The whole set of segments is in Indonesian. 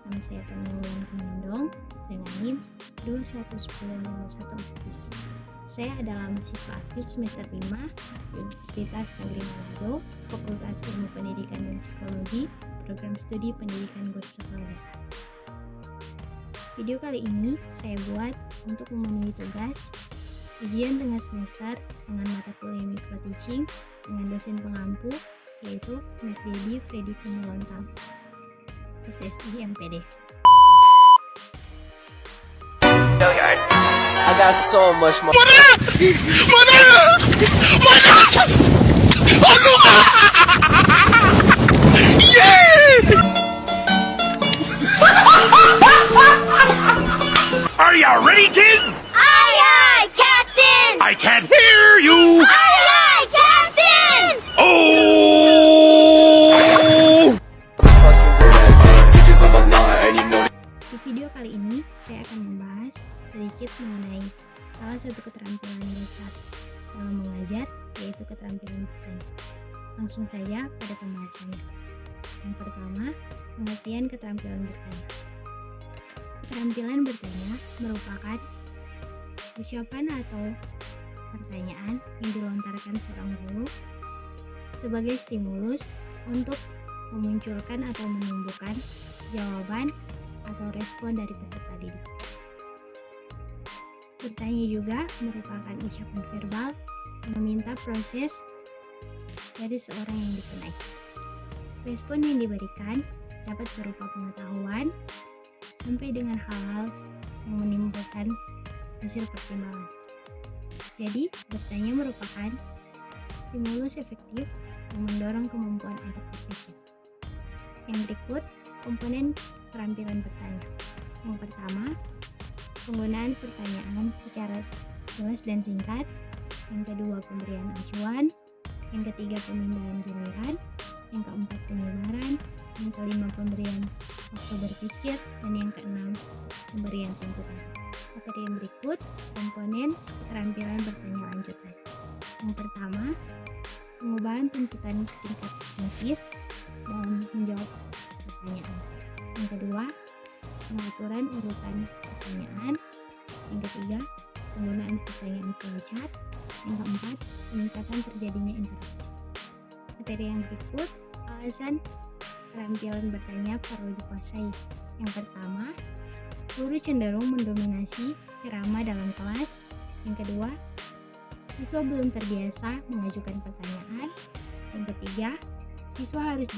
karena saya akan mengulang komando dengan NIM 2110514. Saya adalah mahasiswa aktif semester 5 di Universitas Negeri Manado, Fakultas Ilmu Pendidikan dan Psikologi, Program Studi Pendidikan Guru Sekolah Dasar. Video kali ini saya buat untuk memenuhi tugas ujian tengah semester dengan mata kuliah micro teaching dengan dosen pengampu yaitu Mevridy Freddy Kumulontam, SSI MPD. I got so much more. Are you ready, kids? Aye, aye, Captain! I can't hear you. Aye, aye, Captain! Oh! Di video kali ini saya akan membahas sedikit mengenai salah satu keterampilan dasar dalam mengajar, yaitu keterampilan bertanya. Langsung saja pada pembahasannya. Yang pertama, pengertian keterampilan bertanya. Keterampilan bertanya merupakan ucapan atau pertanyaan yang dilontarkan seorang guru sebagai stimulus untuk memunculkan atau menumbuhkan jawaban atau respon dari peserta didik. Bertanya juga merupakan ucapan verbal yang meminta proses dari seorang yang dikenai. Respon yang diberikan dapat berupa pengetahuan sampai dengan hal-hal yang menimbulkan hasil pertimbangan. Jadi, bertanya merupakan stimulus efektif yang mendorong kemampuan untuk berpikir. Yang berikut, komponen keterampilan bertanya. Yang pertama, penggunaan pertanyaan secara jelas dan singkat. Yang kedua, pemberian acuan. Yang ketiga, pemindahan giliran. Yang keempat, penyebaran. Yang kelima, pemberian waktu berpikir. Dan yang keenam, pemberian tuntutan. Materi yang berikut, komponen keterampilan bertanya lanjutan. Yang pertama, pengubahan tuntutan tingkat kognitif dalam menjawab pertanyaan. Yang kedua, pengaturan urutan pertanyaan. Yang ketiga, penggunaan pertanyaan pelacak. Yang keempat, peningkatan terjadinya interaksi. Materi yang berikut, alasan keterampilan bertanya perlu dikuasai. Yang pertama, guru cenderung mendominasi ceramah dalam kelas. Yang kedua, siswa belum terbiasa mengajukan pertanyaan. Yang ketiga, siswa harus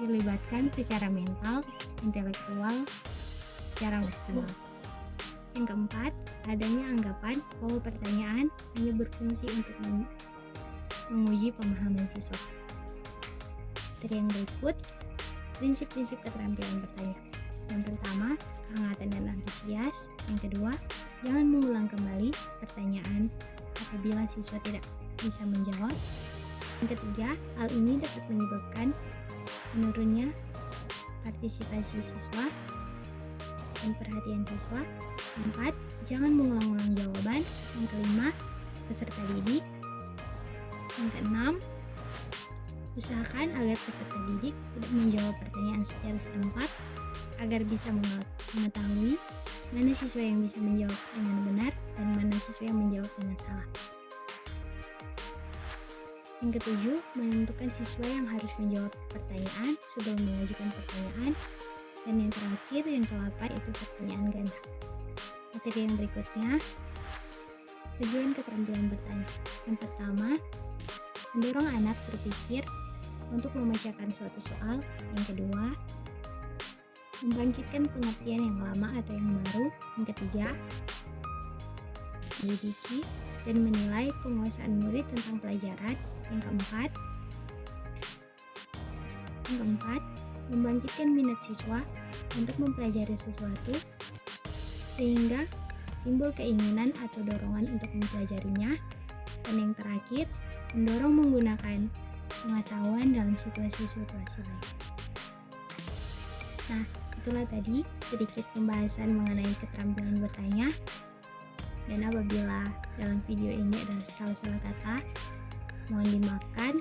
dilibatkan secara mental, intelektual, secara maksimal. Yang keempat, adanya anggapan bahwa pertanyaan hanya berfungsi untuk menguji pemahaman siswa. Materi yang berikut, prinsip-prinsip keterampilan bertanya. Yang pertama, kehangatan dan antusias. Yang kedua, jangan mengulang kembali pertanyaan apabila siswa tidak bisa menjawab. Yang ketiga, hal ini dapat menyebabkan menurunnya partisipasi siswa dan perhatian siswa. Yang keempat, jangan mengulang-ulang jawaban. Yang kelima, peserta didik. Yang keenam, usahakan agar peserta didik tidak menjawab pertanyaan secara serempak agar bisa mengetahui mana siswa yang bisa menjawab dengan benar dan mana siswa yang menjawab dengan salah. Yang ketujuh, menentukan siswa yang harus menjawab pertanyaan sebelum mengajukan pertanyaan. Dan yang terakhir, yang ke-8, itu pertanyaan ganda. Materi yang berikutnya, tujuan keterampilan bertanya. Yang pertama, mendorong anak berpikir untuk memecahkan suatu soal. Yang kedua, membangkitkan pengertian yang lama atau yang baru. Yang ketiga, menyelidiki dan menilai penguasaan murid tentang pelajaran. Yang keempat, membangkitkan minat siswa untuk mempelajari sesuatu sehingga timbul keinginan atau dorongan untuk mempelajarinya. Dan yang terakhir, mendorong menggunakan pengetahuan dalam situasi-situasi lain. Nah, itulah tadi sedikit pembahasan mengenai keterampilan bertanya. Dan apabila dalam video ini ada salah-salah kata, mohon dimaafkan.